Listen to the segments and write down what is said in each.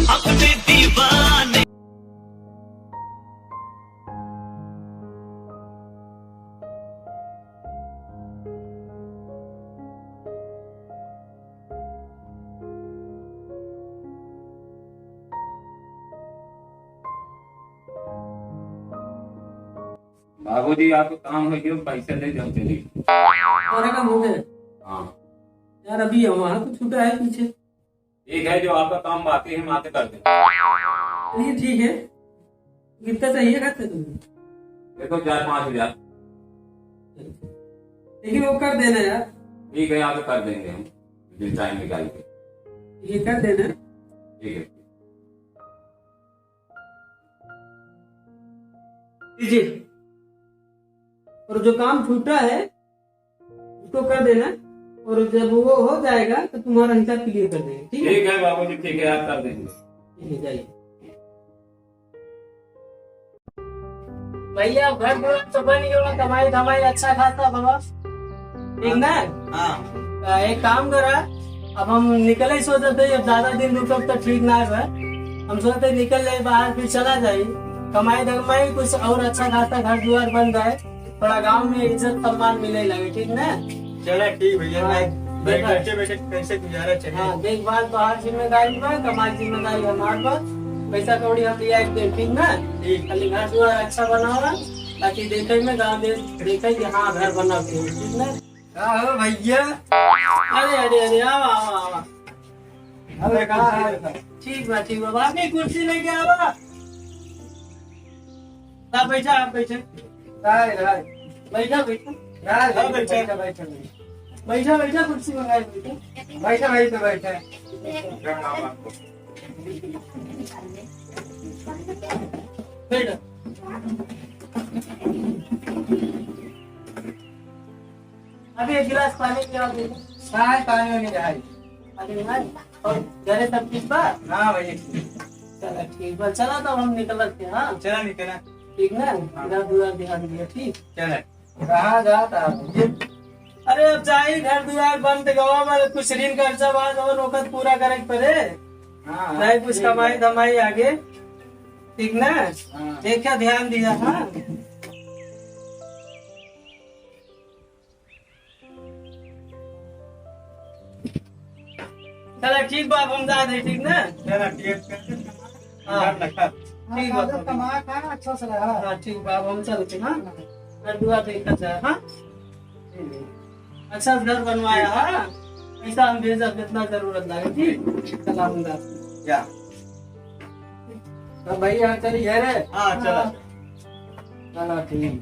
अपने दीवाने। बाबूजी आपको काम है क्यों पैसे दे दो चलिए। सारा काम हो गया हाँ यार, अभी वहां तो छूटा है पीछे। ठीक है, जो आपका काम बाकी है हम आके कर दें। चलिए ठीक है, कितना चाहिए खर्च तुम्हें? देखो 4-5 हजार। लेकिन वो कर देना यार, ठीक है, आके कर देंगे हम जिस टाइम निकाल के। ये कर देना। ठीक है। लीजिए, और जो काम छूटा है उसको कर देना, और जब वो हो जाएगा तो तुम्हारा हिसाब क्लियर कर देंगे। ठीक है? ठीक है बाबूजी, ठीक है, आप कर देंगे। ठीक है, जाइए। भैया घर दुआर तो बन गया, कमाई धमाई अच्छा खासा बाबा, ठीक ना? हाँ, एक काम करा, अब हम निकले सोचे थे, अब ज्यादा दिन रुकब तो ठीक ना है। हम सोचते निकल जाए बाहर, फिर चला जाए, कमाई धमाई कुछ और अच्छा खासा घर दुआर बन जाए, थोड़ा गांव में इज्जत सम्मान मिले लगे, ठीक ना? चलो ठीक भैया। बैठे बैठे कैसे गुजारा चाहिए। हाँ, देखभाल बाहर जिम्मेदारी पर, कमाई जिम्मेदारी हमारे पर, पैसा कौड़ी हम दिया एक दिन, ठीक ना? खाली घर दुआर अच्छा बनाओ, ताकि देखे में गाँव देखे कि हाँ घर बना के, ठीक ना? हो भैया। अरे अरे अरे, आओ आओ आओ। अरे कहाँ है? ठीक बा, बाकी कुर्सी लेके आओ। आप बैठा, आप बैठे, बैठा बैठा बैठा बैठा, कुर्सी मंगाई बैठा। बैठा। बैठा। अभी एक गिलास पानी पिया बेटा। पानी में जाए। पानी में, और घरे सब ठीक बा? हाँ भैया, चला ठीक बा, चला तो हम निकलते हैं। हाँ चला निकला। ठीक ना, घर दुआर ध्यान दिया, ठीक। चला कहाँ जाता? अरे अब जाए घर दुआर बंद गाँव में, कुछ ऋण कर्जा बाद और वक्त पूरा करे के पड़े, नहीं कुछ कमाई धमाई आगे, ठीक ना? देखा, ध्यान दिया। हाँ चला ठीक बात, हम जा रहे, ठीक ना? चला ठीक। हाँ ठीक बात, कमा खाना अच्छा से रहा। हाँ ठीक बात, हम चलते। हाँ घर दुआर देखा जाए। हाँ अच्छा घर बनवाया। हाँ पैसा हम भेजा, कितना जरूरत लगे, ठीक। चला हम क्या तो भैया चली है रे? हाँ चला। चलो ठीक।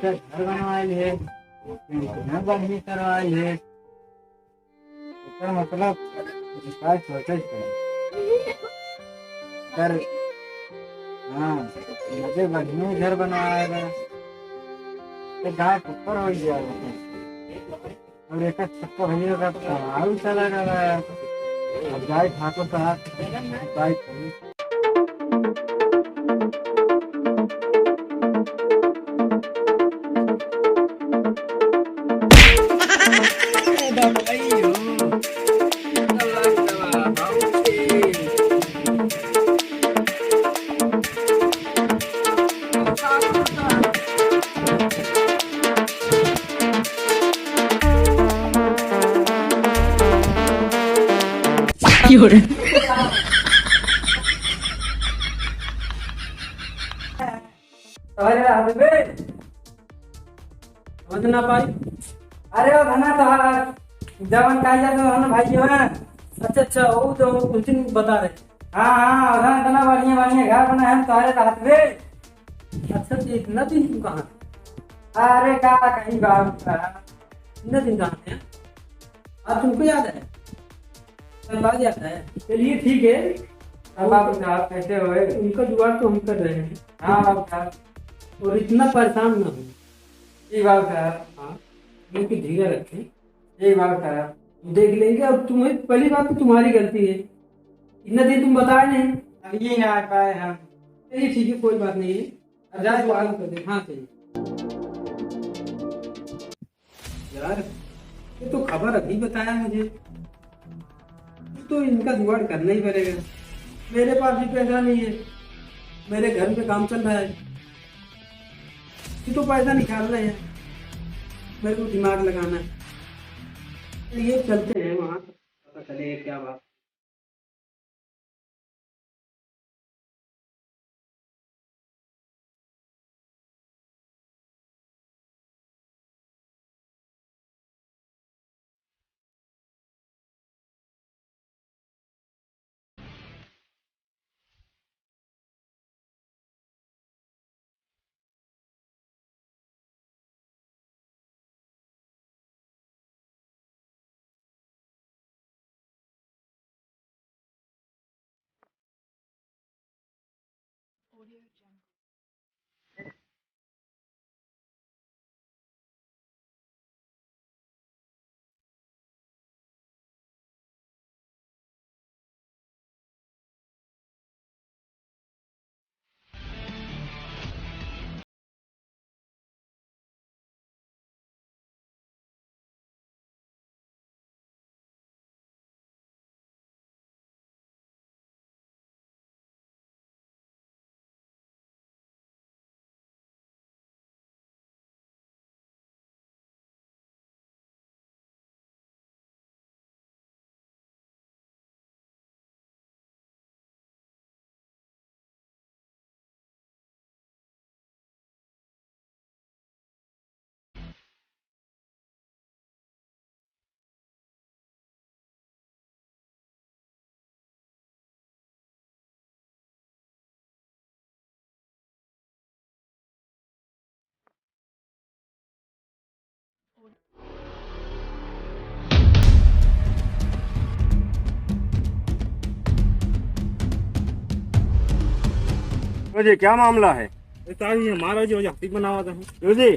घर बनवाई है, घर बनी करवाई है, इसका मतलब विकास सोचे कर। हाँ, मुझे बढ़िया घर बनवाएगा तो गाय ऊपर हो गया, और एक छक्का भैया का कमाल चला गया। अब गाय ठाकुर साहब गाय समझ ना पाई। अरे वो धना तो जवन का जाते हो भाई जो है। अच्छा अच्छा, वो तो कुछ दिन बता रहे। हाँ उधर इतना बढ़िया बढ़िया घर बना है तुम्हारे रात में। अच्छा जी, इतना दिन तुम कहाँ थे? अरे का कहीं बाबू का इतना दिन कहाँ थे? अब तुमको याद है? सब बात याद है। चलिए ठीक है, अब बाबू साहब कैसे हुए? उनका जुगाड़ तो हम कर रहे हैं। हाँ बाबू साहब, और इतना परेशान ना हो। जी बाबू साहब। हाँ, क्योंकि धीरे रखें, जी बाबू साहब। देख लेंगे। अब तुम्हें पहली बात तो तुम्हारी गलती है, इतना दिन तुम बताए नहीं। अब ये ना आ पाए हम। चलिए ठीक है, कोई बात नहीं है। अब जा तो आलू कर दे। हाँ सही यार, ये तो खबर अभी बताया मुझे, तो इनका जुगाड़ करना ही पड़ेगा। मेरे पास भी पैसा नहीं है, मेरे घर पे काम चल रहा है, ये तो पैसा निकालना है, मेरे को दिमाग लगाना है। ये चलते हैं वहाँ, पता चलेगा क्या बात। तो जी क्या मामला है? ये हमारा जो जाति बना हुआ था। क्यों जी?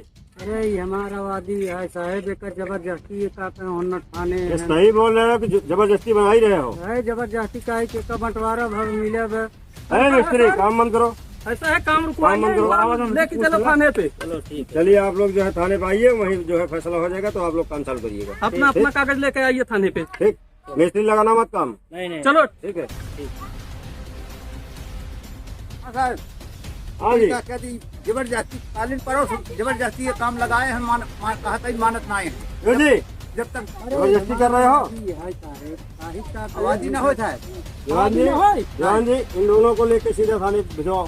अरे ये हमारा वादी है साहेब, एक जबरदस्ती ये का होना ठाने ये सही बोल रहे हो कि जबरदस्ती बना ही रहे हो? है जबरदस्ती का है कि का बंटवारा भर मिले बे। अरे मिस्त्री काम बंद करो। ऐसा है, काम काम बंद करो। लेके चलो थाने पे। चलो ठीक, चलिए आप लोग जो है थाने पे आइए, वहीं जो है फैसला हो जाएगा, तो आप लोग काम चालू करिएगा। अपना अपना कागज लेके आइए थाने पे। ठीक, मिस्त्री लगाना मत काम। नहीं चलो ठीक है। हाँ जी, जबरदस्ती कालीन परोस जबरदस्ती ये काम लगाए हैं, कहा था मानत ना है। क्यों जी जब तक जबरदस्ती कर रहे हो? आवाजी न हो जाए। जवान जी, जवान जी, इन दोनों को लेके सीधे थाने भिजवाओ।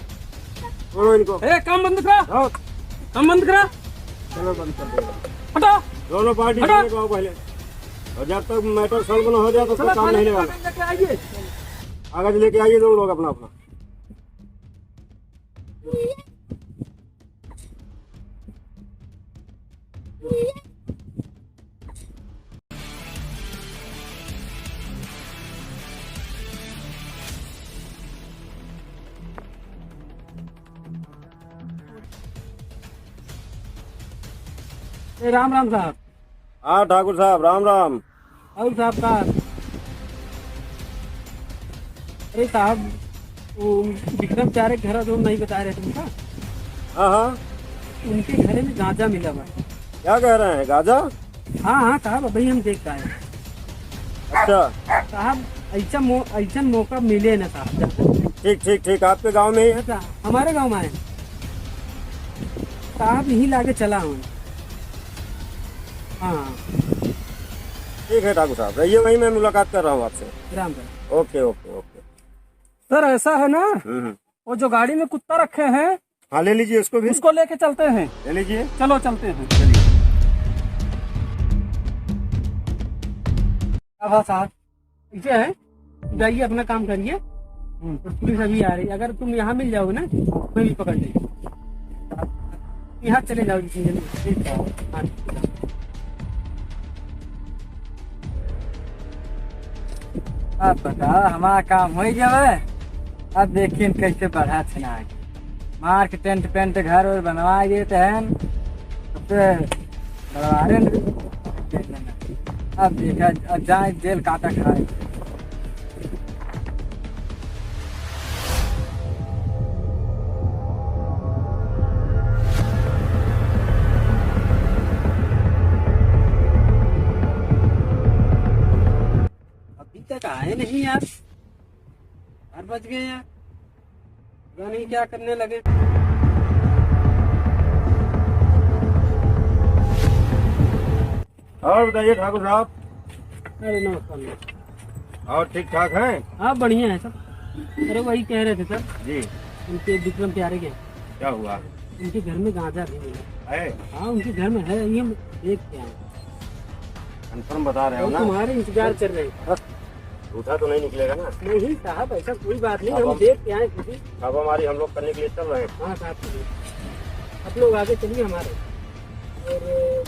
छोड़ो इनको। काम बंद करा, जाओ। काम बंद करा। चलो बंद कर दो। हटा। दोनों पार्टी थाने को आओ पहले, और जब तक मैटर सॉल्व न हो जाए तब तक काम नहीं लगाना। लेके आइए। कागज लेके आइए दोनों लोग अपना अपना। राम राम साहब। हाँ ठाकुर साहब, राम राम। और साहब का, अरे साहब वो विक्रम चारे घर जो नहीं बता रहे तुमका, हाँ हाँ, उनके घरे में गांजा मिला हुआ है। क्या कह रहे हैं? गाजा? हाँ हाँ साहब, अभी हम देख पाए अच्छा, साहब। ऐसा मौका मिले ना साहब। ठीक ठीक ठीक, आपके गांव में ही है? ऐसा हमारे गांव में आए साहब, यही लाके चला हूँ। हाँ ठीक है ठाकुर साहब, रहिए वहीं, मैं मुलाकात कर रहा हूँ आपसे। Ram Ram. Okay okay okay. Sir ऐसा है ना, हम्म। वो जो गाड़ी में कुत्ता रखे हैं, हाँ ले लीजिए उसको भी, उसको लेके चलते हैं। ले लीजिए। चलो चलते हैं। चलिए। अब साहब ऐसे है, जाइए अपना काम करिए, और पुलिस अभी आ रही है। अगर तुम यहाँ मिल जाओगे ना, कोई भी पकड़ लेगी। यहाँ चले जाओ। हाँ। अब बताओ, हमारा काम हो जावे। अब देखिए कैसे बढ़ा छना मार के टेंट पेंट घर और बनवा देते हैं, तो फिर अब देखा जाए जेल काटा खाए। नहीं यार, 4 बज गए यार, पता नहीं क्या करने लगे। और बताइए ठाकुर साहब, अरे नमस्कार। और ठीक ठाक हैं? हाँ बढ़िया है सब। अरे वही कह रहे थे सर, जी, उनके विक्रम प्यारे के क्या हुआ उनके घर में गांजा भी मिला। है? हाँ उनके घर में है, ये हम देख के आए। कंफर्म बता रहे हो हम ना? तुम्हारे इंतजार कर रहे हैं। झूठा तो नहीं निकलेगा ना? नहीं साहब ऐसा कोई बात नहीं, अब हम हम- देख के आए खुद ही। अब हमारी हम लोग करने के लिए चल रहे हैं। हाँ साहब चलिए, आप लोग आगे चलिए हमारे, और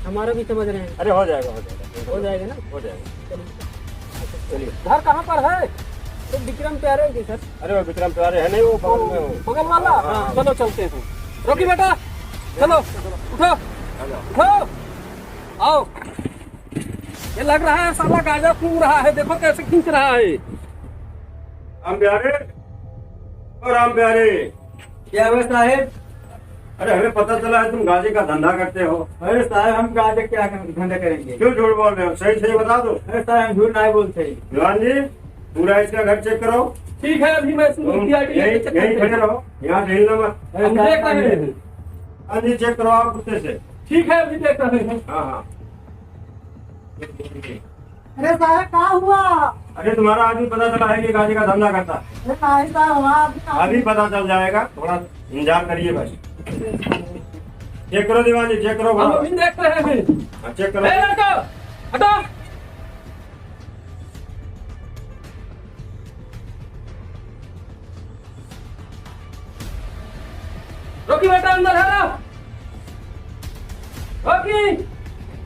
हमारा भी समझ रहे हैं। अरे हो जाएगा, हो जाएगा, हो जाएगा ना? हो जाएगा। चलिए। चलिए। घर कहाँ पर है? तो विक्रम प्यारे की सर, अरे वो विक्रम प्यारे है नहीं, वो बगल में हो। बगल वाला। हाँ, हाँ हाँ। चलो चलते हैं। रोकी बेटा, चलो उठो उठो, आओ। ये लग रहा है साला गांजा फूंक रहा है, देखो कैसे खींच रहा है। राम प्यारे, ओ राम प्यारे, क्या है साहेब? अरे हमें पता चला है तुम गांजे का धंधा करते हो। अरे साहब हम गांजा क्या धंधा करेंगे? क्यों झूठ बोल रहे हो? सही सही बता दो। अरे साहब हम झूठ नहीं बोलते। जवान जी, पूरा इसका घर चेक करो। ठीक है, अभी मैं तुम यही खड़े रहो, यहाँ हिलना मत। हम देख रहे हैं। हाँ जी, चेक करो आप कुत्ते से। ठीक है, अभी देख रहे हैं। हाँ हाँ। अरे साहब क्या हुआ? अरे तुम्हारा आदमी पता चला है कि गांजे का धंधा करता है। अरे नहीं साहब, अभी पता चल जाएगा, थोड़ा इंतजार करिए बस। चेक करो दीवान जी, चेक करो। हम अभी देख रहे हैं। हाँ, चेक करो। ए, लड़का, हटो। रोकी बेटा, अंदर है ना? रोकी,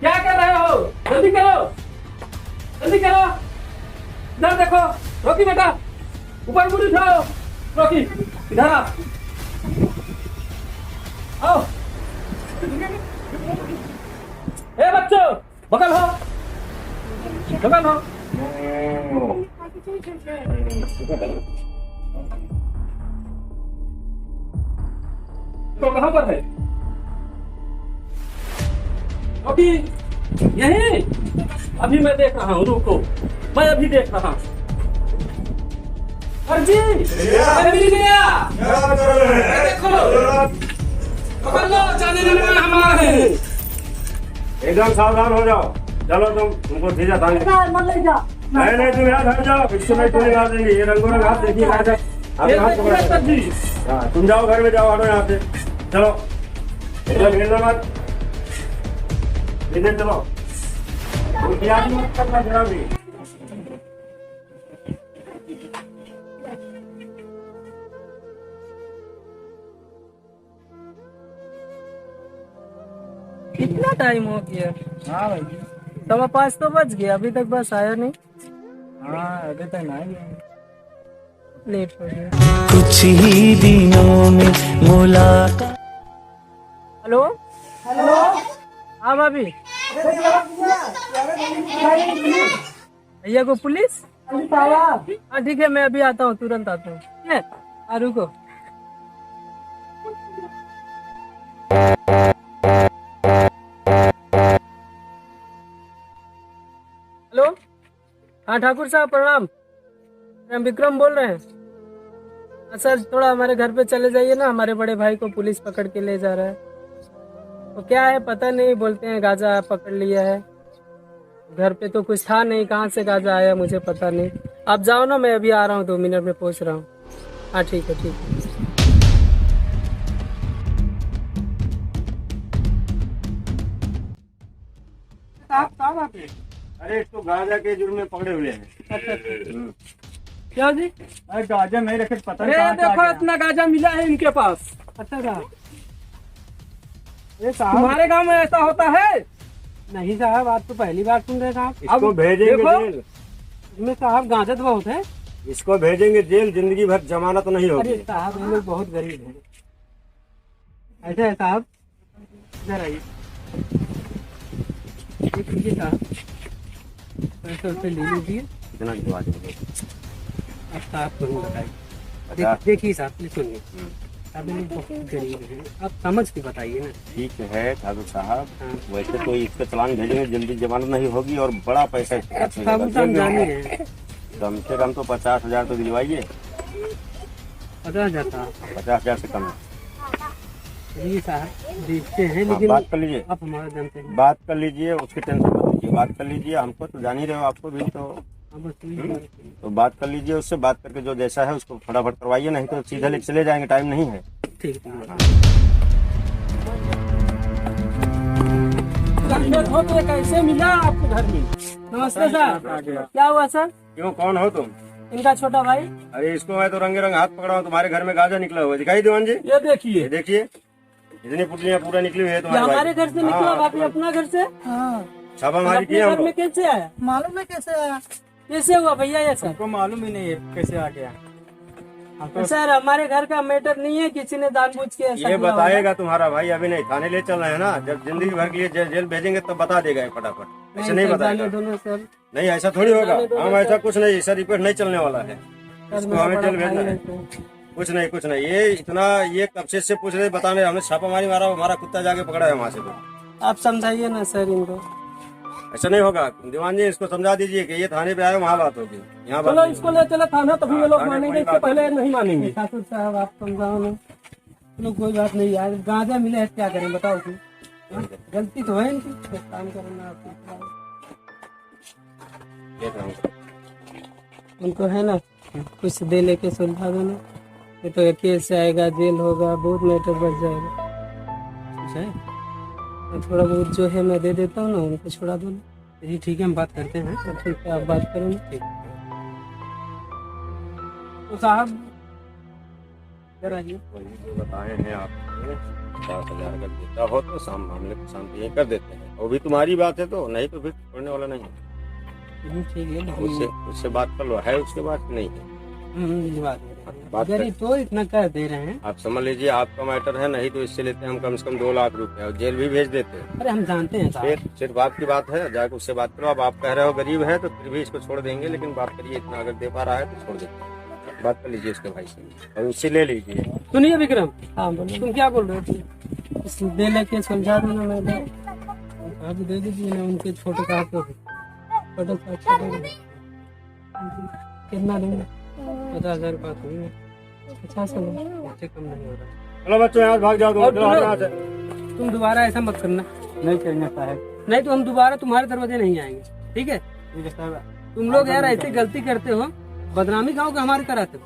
क्या कर रहे हो? जल्दी करो, जल्दी करो। इधर देखो। रोकी बेटा, ऊपर मुड़ी उठाओ। रोकी, इधर आ। आओ। ए बच्चों, बगल हो, बगल हो। तो कहाँ पर है? अभी यही, अभी मैं देख रहा हूँ, रुको, मैं अभी देख रहा हूँ। अर्जी, अरे मिल गया। देखो, पकड़ लो, जाने देने में हमारे हैं। एकदम सावधान हो जाओ। चलो तुमको सीधा थाने। मत ले जा। नहीं नहीं, तुम यहाँ हट जाओ, इससे मैं तुम्हें ला देंगे। ये रंगों रंग हाथ देखिए, हाथ ये हाथ देखिए पकड़। सर जी। हाँ, तुम जाओ घर में, जाओ, हटो यहाँ से। चलो इधर हिलना मत, इधर चलो। उल्टियाँ मत करना जरा भी। कितना टाइम हो गया? हाँ भाई, 5:15 तो बज गया, अभी तक बस आया नहीं। हाँ अभी तक नहीं आया, लेट हो गया। कुछ ही दिनों में मुलाकात। हेलो हेलो, हाँ भाभी। भैया को पुलिस? हाँ ठीक है, मैं अभी आता हूँ, तुरंत आता हूँ। ठीक है, हाँ रुको। हेलो, हाँ ठाकुर साहब प्रणाम, हम विक्रम बोल रहे हैं। हाँ सर, थोड़ा हमारे घर पे चले जाइए ना, हमारे बड़े भाई को पुलिस पकड़ के ले जा रहा है। तो क्या है पता नहीं, बोलते हैं गांजा पकड़ लिया है। घर पे तो कुछ था नहीं, कहाँ से गांजा आया मुझे पता नहीं। आप जाओ ना, मैं अभी आ रहा हूँ, 2 मिनट में पहुँच रहा हूँ। हाँ ठीक है, ठीक है। अरे इसको गांजा के जुर्म में पकड़े हुए हैं। क्या जी? अरे गाजर नहीं रखे, पता अरे देखो, इतना गांजा मिला है इनके पास। अच्छा साहब, तुम्हारे गांव में ऐसा होता है? नहीं साहब, आज तो पहली बार सुन रहे साहब। इसको भेजेंगे देखो, जेल। इसमें साहब गांजा तो बहुत है। इसको भेजेंगे जेल, जिंदगी भर जमानत नहीं अरे होगी। साहब, ये लोग बहुत गरीब हैं। ऐसा है साहब, इधर आइए। देखिए साहब, 500 रुपये ले लीजिए। इतना दिलवा देंगे। अब साहब को नहीं बताइए। अच्छा। देखिए साहब, प्लीज सुनिए। अब ये लोग बहुत गरीब हैं, आप समझ के बताइए ना। ठीक है ठाकुर साहब, हाँ। वैसे तो इसका चालान भेजेंगे, जल्दी जमानत नहीं होगी और बड़ा पैसा अब साहब तो हम जान ही रहे हैं। कम से कम तो 50,000 तो दिलवाइए। 50,000 था। 50,000 से कम। चलिए साहब देखते हैं, हाँ, लेकिन बात कर लीजिए, आप हमारा जानते हैं। बात कर लीजिए, उसकी टेंशन मत लीजिए, बात कर लीजिए। हमको तो जान ही रहे हो, आपको भी तो। हाँ, बस तो बात कर लीजिए उससे, बात करके जो जैसा है उसको फटाफट करवाइए, नहीं तो सीधा लेके चले जाएंगे, टाइम नहीं है। ठीक है। कैसे मिला आपको घर में? नमस्ते सर, क्या हुआ सर? क्यों, कौन हो तुम? इनका छोटा भाई। अरे इसको मैं तो रंगे रंग हाथ पकड़ा हूँ, तुम्हारे घर में गाजा निकला हुआ है। दिखाई दीवान जी, ये देखिए, ये देखिए, इतनी पुतलियाँ पूरा निकली हुई है ये तुम्हारे हमारे भाई। घर से निकला, हाँ, बाकी अपना घर से। हाँ छापामारी की अपने घर हमको। में कैसे आया? मालूम है कैसे आया? कैसे हुआ भैया ये सर? हमको मालूम ही नहीं है कैसे आ गया। सर हमारे घर का मैटर नहीं है, किसी ने जानबूझ के ऐसा ये किया होगा। बताएगा तुम्हारा भाई, अभी नहीं, थाने ले चल रहे हैं ना, जब जिंदगी भर के लिए जेल भेजेंगे तब बता देगा ये फटाफट, ऐसे नहीं सर, बताएगा। जाने दोनों सर। नहीं ऐसा थोड़ी होगा, जाने दो हम ना ऐसा कुछ नहीं, सर रिपोर्ट नहीं चलने वाला है, सर, इसको मेरा हमें बड़ा जेल भेजना भाई है। है। कुछ नहीं, कुछ नहीं, ये इतना ये कब से पूछ रहे, बताने हमने छापामारी मारा, हमारा कुत्ता जाके पकड़ा है वहाँ से। तो आप समझाइए ना सर इनको। ऐसा नहीं होगा, दीवान जी इसको समझा दीजिए कि ये थाने पे आए, वहाँ बात होगी, यहाँ बात चलो नहीं इसको ले चलो थाना, तभी ये लोग थाने मानेंगे, कोई इससे बात पहले नहीं मानेंगे। ठाकुर साहब आप समझाओ ना। चलो कोई बात नहीं यार, गांजा मिले है, क्या करें बताओ तुम? हाँ? गलती तो है इनकी, तो काम करना आप। ये काम। उनको है ना कुछ दे लेके सुलझा दो ना, ये तो केस आएगा, जेल होगा, बहुत मैटर बच जाएगा। कुछ है? और थोड़ा बहुत जो है मैं दे देता हूँ ना, उनको छोड़ा दो ना। चलिए ठीक है, हम बात करते हैं। तो ठीक है, आप बात करो ना। ठीक। तो साहब इधर आइए। वही जो बताए हैं आप, 50,000 अगर देता हो तो मामले को शांति यहीं कर देते हैं, वो भी तुम्हारी बात है, तो नहीं तो फिर छोड़ने वाला नहीं है। ठीक है, लेकिन उससे बात कर लो, है उसके बाद नहीं है। दिलवा दे रहे हैं। बात अगर कर- ये तो इतना कर दे रहे हैं, आप समझ लीजिए आपका मैटर है, नहीं तो इससे लेते हैं हम कम से कम 2 लाख रुपए और जेल भी भेज देते हैं। अरे हम जानते हैं साहब। फिर सिर्फ आपकी बात है, जाकर उससे बात करो। अब आप कह रहे हो गरीब है तो फिर भी इसको छोड़ देंगे, लेकिन बात करिए, इतना अगर दे पा रहा है तो छोड़ देते हैं। बात कर लीजिए इसके भाई से और उससे ले लीजिए। सुनिए विक्रम, हाँ बोलो, तुम क्या बोल रहे हो? इस दे लेके सुलझा दो ना, मैं दे आप दे दीजिए ना, उनके छोटे का तो छोटे का कितना देंगे? 50,000 बात हुई, 50 इससे कम नहीं हो रहा। चलो बच्चों यहाँ से भाग जाओ, और यहाँ से। तुम दोबारा ऐसा मत करना, नहीं करेंगे साहब। नहीं तो हम दोबारा तुम्हारे दरवाजे नहीं आएंगे, ठीक है? ठीक है साहब, तुम लोग यार ऐसी गलती करते हो, बदनामी गाँव का हमारे कराते हो।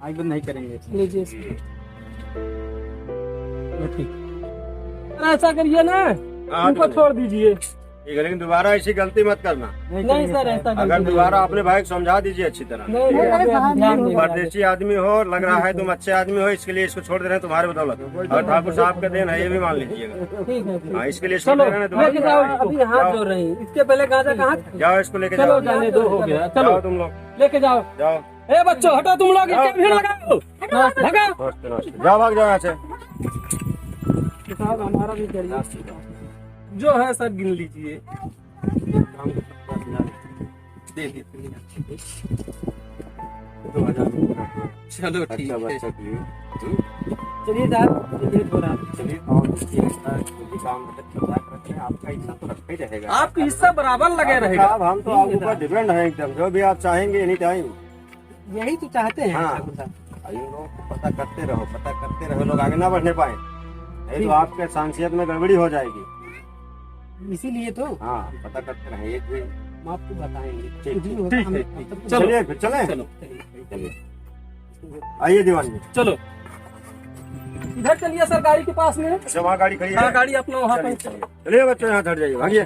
आगे नहीं करेंगे। लीजिए इसको। ठीक, ऐसा करिए ना, हाँ, उनको छोड़ दीजिए। ठीक है, लेकिन दोबारा ऐसी गलती मत करना। नहीं सर, ऐसा अगर गलती दोबारा अपने भाई को समझा दीजिए अच्छी तरह। नहीं, नहीं, अभी आप ध्यान देंगे। परदेसी आदमी हो, लग रहा है तुम अच्छे आदमी हो, इसके लिए इसको छोड़ दे रहे हैं तुम्हारे बदौलत, और ठाकुर साहब का देन है, ये भी मान लीजिएगा। ठीक है, ठीक है। हाँ, इसके लिए छोड़ चलो दे रहे हैं लेके जाओ, दोबारा। अभी हाथ जोड़ रही हैं। इसके पहले गांजा कहाँ? जाओ इसको लेके चलो जाओ, जाने दो, हो गया। चलो जाओ तुम लोग, लेके जाओ। जाओ। ए बच्चों हटो, तुम लोग इसके भीड़ लगाओ, लगाओ। नमस्ते, नमस्ते। जाओ, भाग जाओ यहाँ से। साहब हमारा भी करिए, जो है सर गिन लीजिए। दे दीजिए 2,000। चलो ठीक अच्छा है, बच्चा के लिए। चलिए साहब, चलिए थोड़ा। चलिए, और ये काम चल रहा है, आपका हिस्सा तो रखा ही रहेगा। आपका हिस्सा बराबर लगे रहेगा। अब हम तो आप ऊपर डिपेंड हैं एकदम, जो भी आप चाहेंगे एनी टाइम। यही तो चाहते हैं हाँ। ठाकुर साहब। इन लोगों को पता करते रहो, लोग आगे ना बढ़ने पाए, नहीं तो आपके सांसियत में गड़बड़ी हो जाएगी। इसीलिए तो हाँ, पता करते रहे, एक भी। हम आपको बताएंगे। ठीक, कुछ भी होगा, ठीक हम- है, हम ठीक। सबको- चलिए फिर चलें। चलो चलिए, आइए दीवान जी। चलो, इधर चलिए सर, गाड़ी के पास में। अच्छा, वहाँ गाड़ी खड़ी हाँ, है। गाड़ी अपना वहाँ पर। चलिए बच्चों, यहाँ हट जाइए, भागिए।